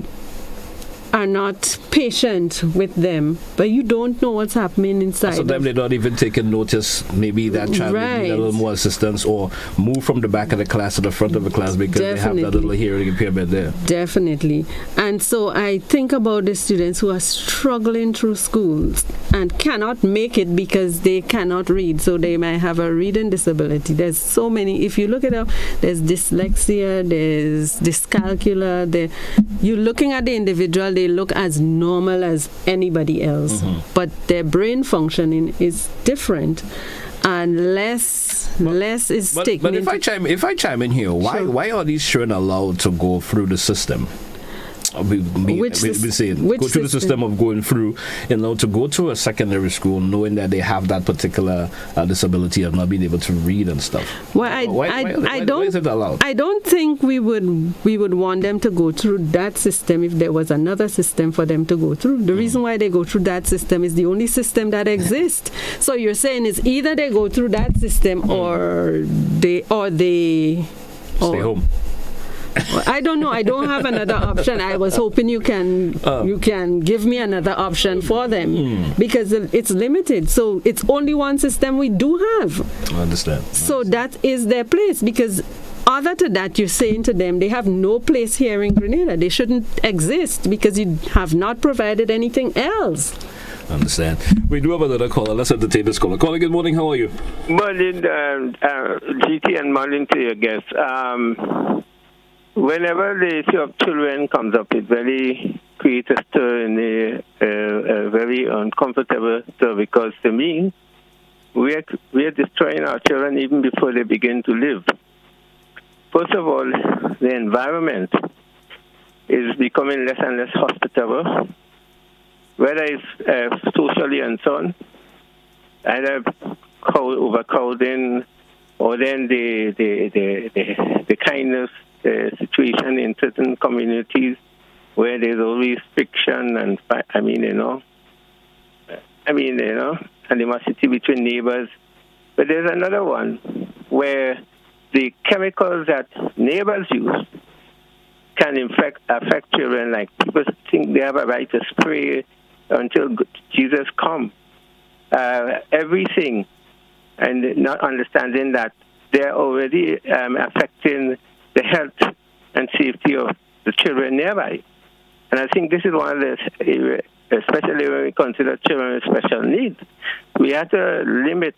Speaker 2: not patient with them, but you don't know what's happening inside.
Speaker 1: So them they're not even taking notice. Maybe that child would need a little more assistance, or move from the back of the class to the front of the class because they have that little hearing impairment there.
Speaker 2: Definitely. And so I think about the students who are struggling through schools and cannot make it because they cannot read. So they might have a reading disability. There's so many. If you look it up, there's dyslexia, there's dyscalculia. You're looking at the individual, they look as normal as anybody else, but their brain functioning is different, and less is taken.
Speaker 1: But if I chime in here, why are these children allowed to go through the system? Go through the system of going through, to go to a secondary school knowing that they have that particular disability of not being able to read and stuff.
Speaker 2: Well, why is it allowed? I don't think we would want them to go through that system if there was another system for them to go through. The reason why they go through that system is the only system that exists. So you're saying is either they go through that system or they
Speaker 1: stay home.
Speaker 2: I don't know. I don't have another option. I was hoping you can give me another option for them, because it's limited. So it's only one system we do have.
Speaker 1: I understand.
Speaker 2: So that is their place, because other to that, you're saying to them they have no place here in Grenada. They shouldn't exist because you have not provided anything else.
Speaker 1: Understand. We do have another caller. Let's entertain this caller. Caller, good morning. How are you?
Speaker 8: Morning, GT, and morning to your guests. Whenever the issue of children comes up, it really creates a stir in a very uncomfortable stir, because to me, we are destroying our children even before they begin to live. First of all, the environment is becoming less and less hospitable, whether it's socially and so on, either overcrowding, or then the kind of situation in certain communities where there's always friction and animosity between neighbors. But there's another one where the chemicals that neighbors use can affect children. Like, people think they have a right to spray until Jesus comes. Everything, and not understanding that they're already affecting the health and safety of the children nearby. And I think this is one of the, especially when we consider children with special needs, we have to limit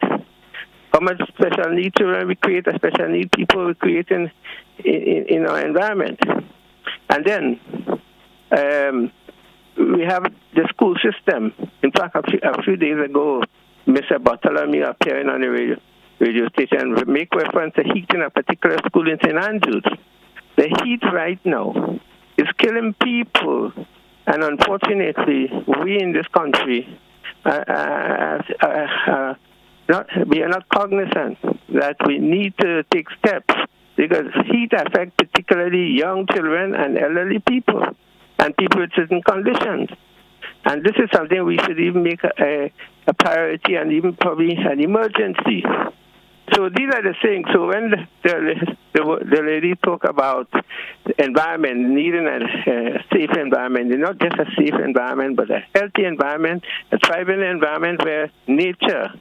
Speaker 8: how much special need children we create, or special need people we create in our environment. And then we have the school system. In fact, a few days ago, Mr. Bartholomew appearing on the radio station make reference to heat in a particular school in St. Andrews. The heat right now is killing people, and unfortunately, we in this country we are not cognizant that we need to take steps because heat affects particularly young children and elderly people and people with certain conditions. And this is something we should even make a priority and even probably an emergency. So these are the things. So when the lady talk about the environment, needing a safe environment, not just a safe environment, but a healthy environment, a thriving environment where nature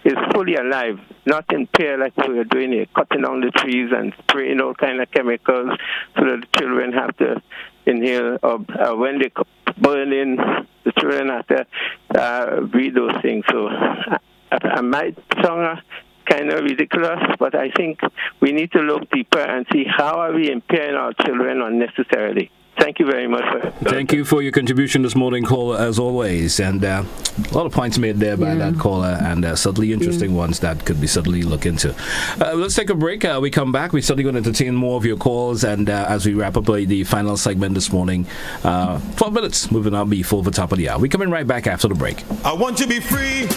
Speaker 8: is fully alive, not impaired like we are doing here, cutting down the trees and spraying all kind of chemicals so that the children have to inhale, or when they burn in, the children have to breathe those things. So I might sound kind of ridiculous, but I think we need to look deeper and see how are we impairing our children unnecessarily. Thank you very much.
Speaker 1: Thank you for your contribution this morning, caller, as always. And a lot of points made there by that caller, and certainly interesting ones that could be certainly looked into. Let's take a break. We come back. We're certainly going to entertain more of your calls, and as we wrap up the final segment this morning, 12 minutes moving on before the top of the hour. We're coming right back after the break.
Speaker 9: I want to be free.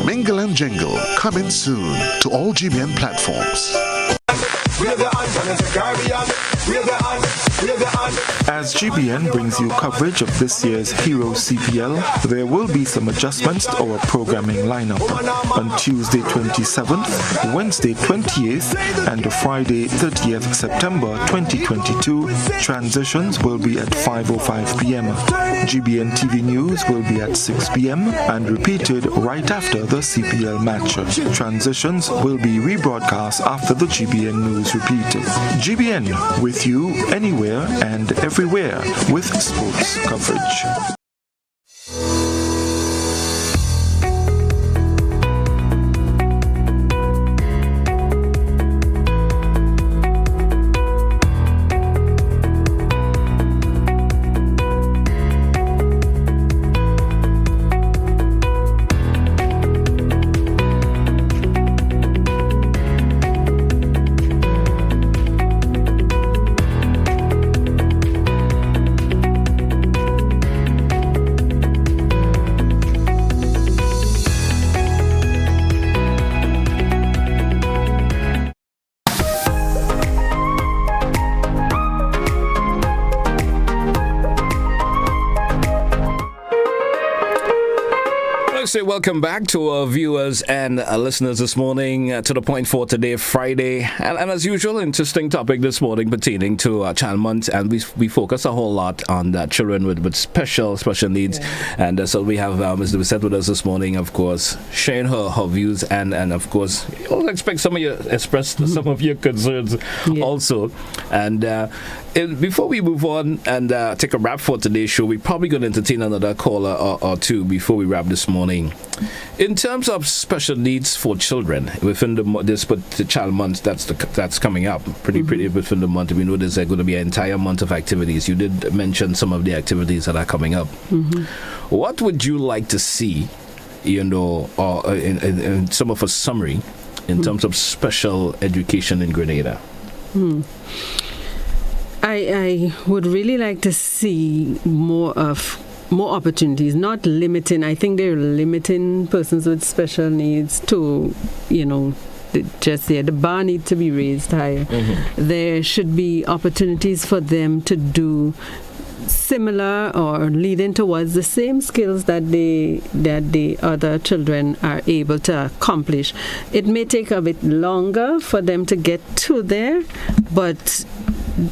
Speaker 10: Mingle and Jingle coming soon to all GBN platforms.
Speaker 5: As GBN brings you coverage of this year's Hero CPL, there will be some adjustments to our programming lineup. On Tuesday 27th, Wednesday 28th, and Friday 30th September 2022, transitions will be at 5:05 p.m. GBN TV News will be at 6 p.m. and repeated right after the CPL match. Transitions will be rebroadcast after the GBN News repeated. GBN, with you anywhere and everywhere with sports coverage.
Speaker 1: Say welcome back to our viewers and listeners this morning to the point for today, Friday, and as usual, interesting topic this morning pertaining to Child Month, and we focus a whole lot on children with special needs, and so we have Ms. Doucette with us this morning, of course, sharing her views, and of course, you'll expect some of you express some of your concerns also, and before we move on and take a wrap for today's show, we're probably going to entertain another caller or two before we wrap this morning. In terms of special needs for children within the Child Month that's coming up, pretty within the month, we know there's going to be an entire month of activities. You did mention some of the activities that are coming up. What would you like to see, or in some of a summary in terms of special education in Grenada?
Speaker 2: I would really like to see more opportunities, not limiting. I think they're limiting persons with special needs to, the bar needs to be raised higher. There should be opportunities for them to do similar or leading towards the same skills that the other children are able to accomplish. It may take a bit longer for them to get to there, but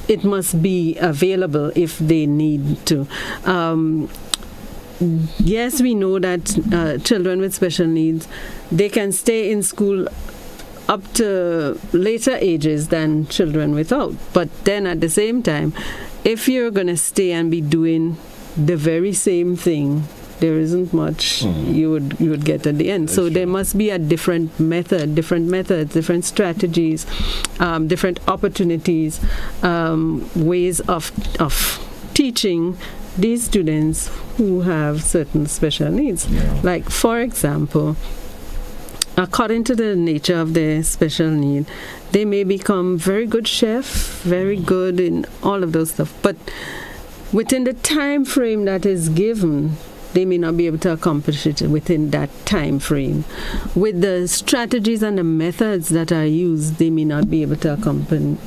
Speaker 2: it must be available if they need to. Yes, we know that children with special needs, they can stay in school up to later ages than children without. But then at the same time, if you're going to stay and be doing the very same thing, there isn't much you would get at the end. That's so there must be a different methods, different strategies, different opportunities, ways of teaching these students who have certain special needs. Like, for example, according to the nature of their special need, they may become very good chef, very good in all of those stuff. But within the time frame that is given, they may not be able to accomplish it within that time frame. With the strategies and the methods that are used, they may not be able to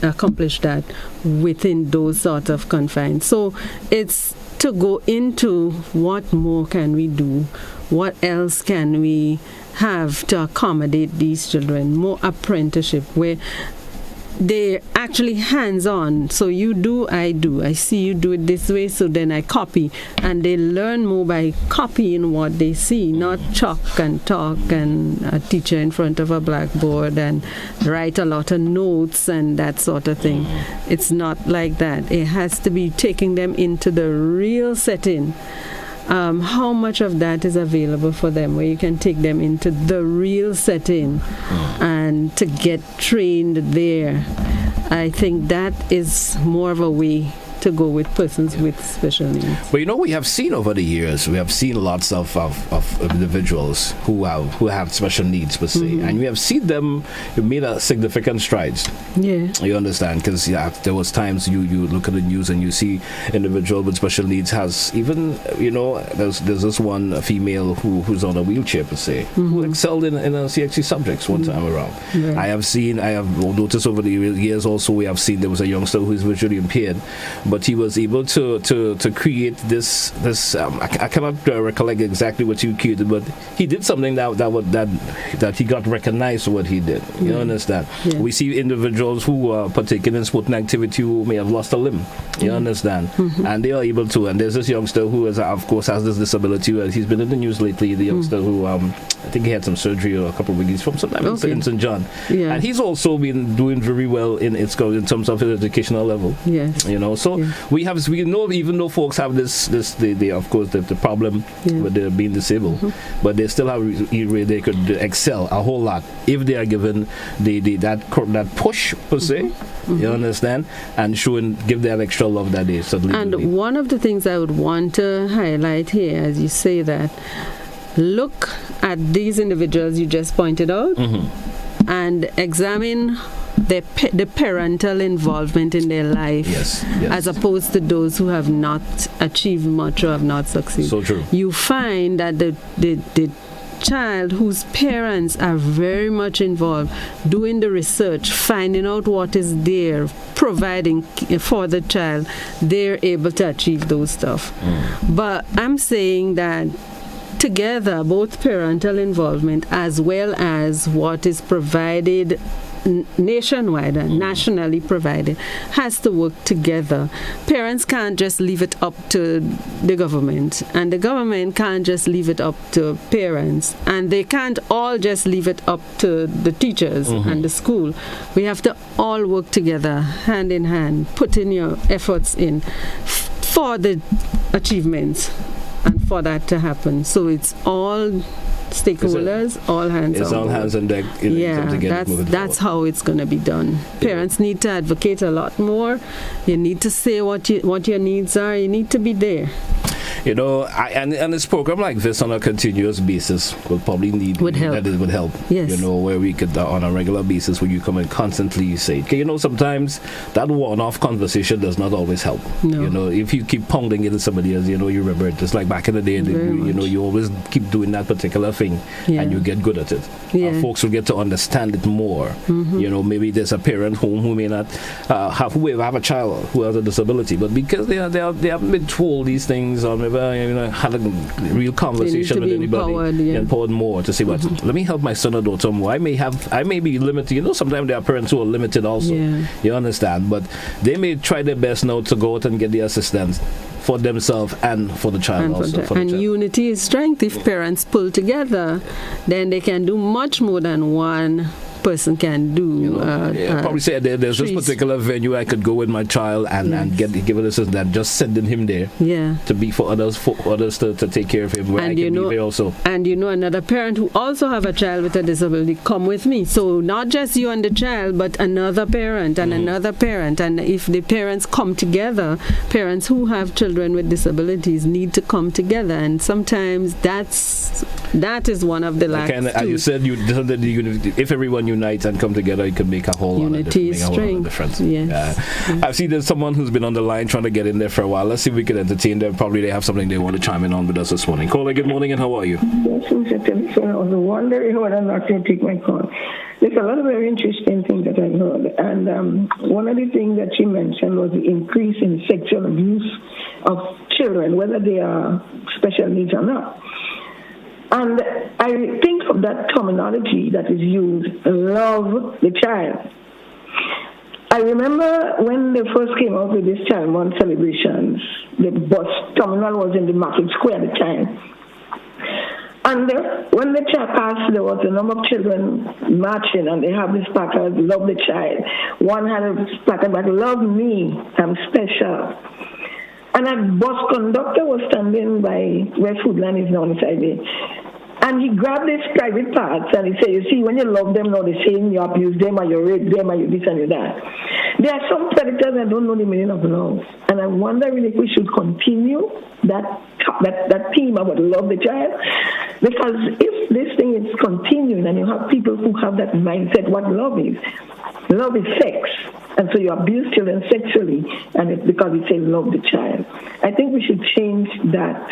Speaker 2: accomplish that within those sorts of confines. So it's to go into what more can we do, what else can we have to accommodate these children, more apprenticeship where they're actually hands-on. So you do, I do. I see you do it this way, so then I copy. And they learn more by copying what they see, not chalk and talk and a teacher in front of a blackboard and write a lot of notes and that sort of thing. It's not like that. It has to be taking them into the real setting. How much of that is available for them, where you can take them into the real setting and to get trained there? I think that is more of a way to go with persons with special needs.
Speaker 1: But we have seen over the years, we have seen lots of individuals who have special needs per se, and we have seen them made a significant strides.
Speaker 2: Yeah,
Speaker 1: you understand, because there was times you look at the news and you see individual with special needs has even there's this one female who's on a wheelchair per se, who excelled in CXC subjects one time around. Right. I have noticed over the years also, we have seen there was a youngster who is visually impaired, but he was able to create this I cannot recollect exactly what he created, but he did something that he got recognized for what he did. You understand? Yeah. We see individuals who are partaking in sporting activity who may have lost a limb. You understand? And they are able to. And there's this youngster who has this disability. He's been in the news lately. The youngster who I think he had some surgery a couple of weeks from sometime in St. John. Yeah. And he's also been doing very well in terms of his educational level.
Speaker 2: Yes.
Speaker 1: So we know, even though folks have the problem with being disabled, but they still have they could excel a whole lot if they are given that push per se. You understand, and give that extra love that they suddenly.
Speaker 2: And
Speaker 1: need.
Speaker 2: One of the things I would want to highlight here, as you say that, look at these individuals you just pointed out, and examine the parental involvement in their life, as opposed to those who have not achieved much or have not succeeded.
Speaker 1: So true.
Speaker 2: You find that the child whose parents are very much involved, doing the research, finding out what is there, providing for the child, they're able to achieve those stuff. But I'm saying that together, both parental involvement as well as what is provided nationwide and nationally provided has to work together. Parents can't just leave it up to the government, and the government can't just leave it up to parents, and they can't all just leave it up to the teachers and the school. We have to all work together, hand in hand, put in your efforts in for the achievements and for that to happen. So it's all stakeholders, all hands on.
Speaker 1: It's all hands on deck.
Speaker 2: That's how it's going to be done. Parents need to advocate a lot more. You need to say what your needs are. You need to be there.
Speaker 1: And this program like this on a continuous basis will probably would help.
Speaker 2: Yes.
Speaker 1: Where we could on a regular basis, where you come and constantly say, sometimes that one-off conversation does not always help.
Speaker 2: No.
Speaker 1: If you keep pounding it at somebody else, you remember it. Just like back in the day, you always keep doing that particular thing, and you get good at it. Folks will get to understand it more. Maybe there's a parent home who may not have a child who has a disability, but because they haven't been told these things, or maybe had a real conversation with anybody, empowered more to say, let me help my son or daughter more. I may be limited. Sometimes there are parents who are limited also. You understand, but they may try their best now to go out and get the assistance for themselves and for the child also.
Speaker 2: Unity is strength. If parents pull together, then they can do much more than one person can do.
Speaker 1: Probably say there's this particular venue I could go with my child and give it assistance, and just sending him there to be for others to take care of him where I can be there also.
Speaker 2: And another parent who also have a child with a disability, come with me. So not just you and the child, but another parent and another parent. And if the parents come together, parents who have children with disabilities need to come together. And sometimes that is one of the lacks.
Speaker 1: As you said, if everyone unites and come together, it could make a whole lot of difference.
Speaker 2: Yes.
Speaker 1: I've seen there's someone who's been on the line trying to get in there for a while. Let's see if we can entertain them. Probably they have something they want to chime in on with us this morning. Caller, good morning, and how are you?
Speaker 9: Yes, Mr. Thompson. I was wondering whether or not you take my call. There's a lot of very interesting things that I heard. And one of the things that she mentioned was the increase in sexual abuse of children, whether they are special needs or not. And I think of that terminology that is used, love the child. I remember when they first came out with this Child Month celebrations, the bus terminal was in the market square at the time. And when the child passed, there was a number of children marching, and they have this placard, love the child. One had a placard that love me, I'm special. And a bus conductor was standing by where Foodland is now on the sideway. And he grabbed his private parts and he said, you see, when you love them, now they're saying you abuse them or you rape them or you this and you that. There are some predators that don't know the meaning of love. And I wonder really if we should continue that theme about love the child. Because if this thing is continuing and you have people who have that mindset, what love is sex. And so you abuse children sexually, and it's because you say love the child. I think we should change that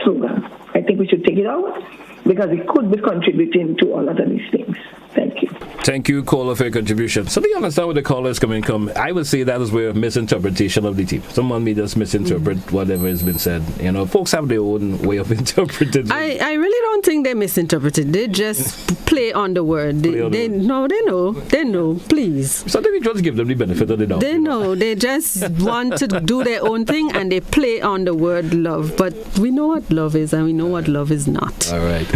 Speaker 9: slogan. I think we should take it out because it could be contributing to all of these things. Thank you.
Speaker 1: Thank you, caller, for your contribution. So do you understand where the callers come? I would say that is where misinterpretation of the team. Someone may just misinterpret whatever has been said. Folks have their own way of interpreting.
Speaker 2: I really don't think they misinterpreted. They just play on the word. They know. Please.
Speaker 1: So we just give them the benefit of the doubt.
Speaker 2: They know. They just want to do their own thing, and they play on the word love. But we know what love is, and we know what love is not.
Speaker 1: All right.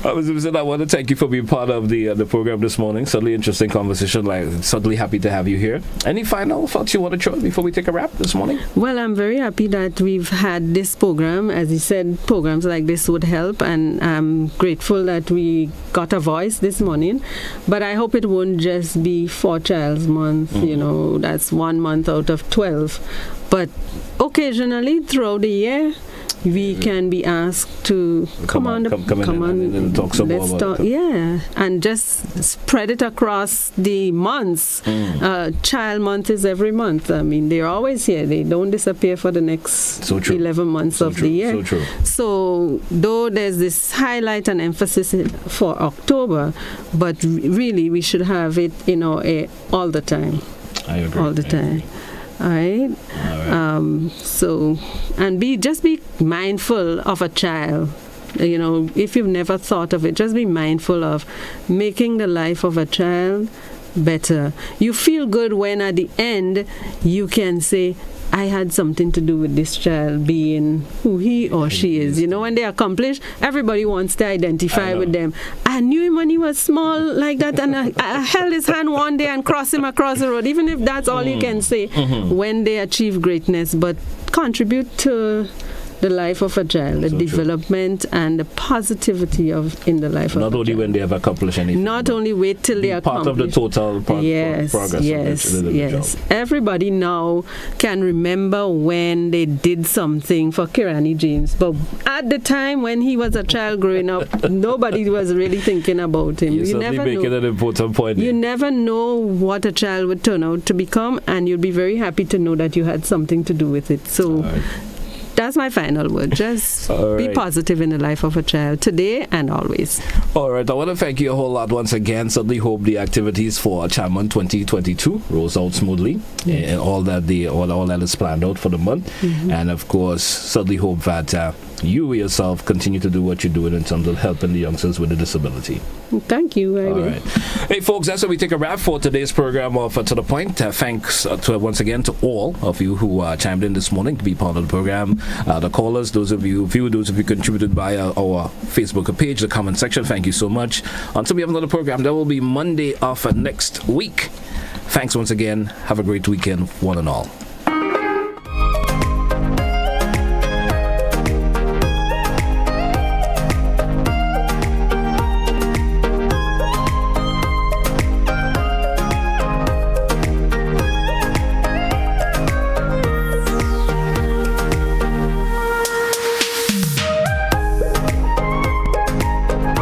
Speaker 1: I want to thank you for being part of the program this morning. Certainly interesting conversation. Certainly happy to have you here. Any final thoughts you want to throw before we take a wrap this morning?
Speaker 2: Well, I'm very happy that we've had this program. As you said, programs like this would help, and I'm grateful that we got a voice this morning. But I hope it won't just be for Child's Month. That's 1 month out of 12. But occasionally throughout the year, we can be asked to come on and talk some more about it. Yeah, and just spread it across the months. Child Month is every month. I mean, they're always here. They don't disappear for the next 11 months of the year.
Speaker 1: So true.
Speaker 2: So though there's this highlight and emphasis for October, but really we should have it in our air all the time.
Speaker 1: I agree.
Speaker 2: All the time. All right. Just be mindful of a child. If you've never thought of it, just be mindful of making the life of a child better. You feel good when at the end you can say, I had something to do with this child being who he or she is. When they accomplish, everybody wants to identify with them. I knew him when he was small like that, and I held his hand one day and crossed him across the road, even if that's all you can say when they achieve greatness. But contribute to the life of a child, the development and the positivity in the life of a child.
Speaker 1: Not only when they have accomplished anything.
Speaker 2: Not only wait till they accomplish.
Speaker 1: Part of the total progress.
Speaker 2: Yes. Everybody now can remember when they did something for Kirani James. But at the time when he was a child growing up, nobody was really thinking about him.
Speaker 1: You never make it an important point.
Speaker 2: You never know what a child would turn out to become, and you'll be very happy to know that you had something to do with it. So that's my final word. Just be positive in the life of a child today and always.
Speaker 1: All right. I want to thank you a whole lot once again. Certainly hope the activities for Child Month 2022 rolls out smoothly. And all that is planned out for the month. And of course, certainly hope that you yourself continue to do what you're doing in terms of helping the youngsters with a disability.
Speaker 2: Thank you.
Speaker 1: All right. Hey, folks, that's how we take a wrap for today's program of To The Point. Thanks once again to all of you who chimed in this morning to be part of the program. The callers, those of you contributed via our Facebook page, the comment section, thank you so much. Until we have another program, that will be Monday of next week. Thanks once again. Have a great weekend, one and all.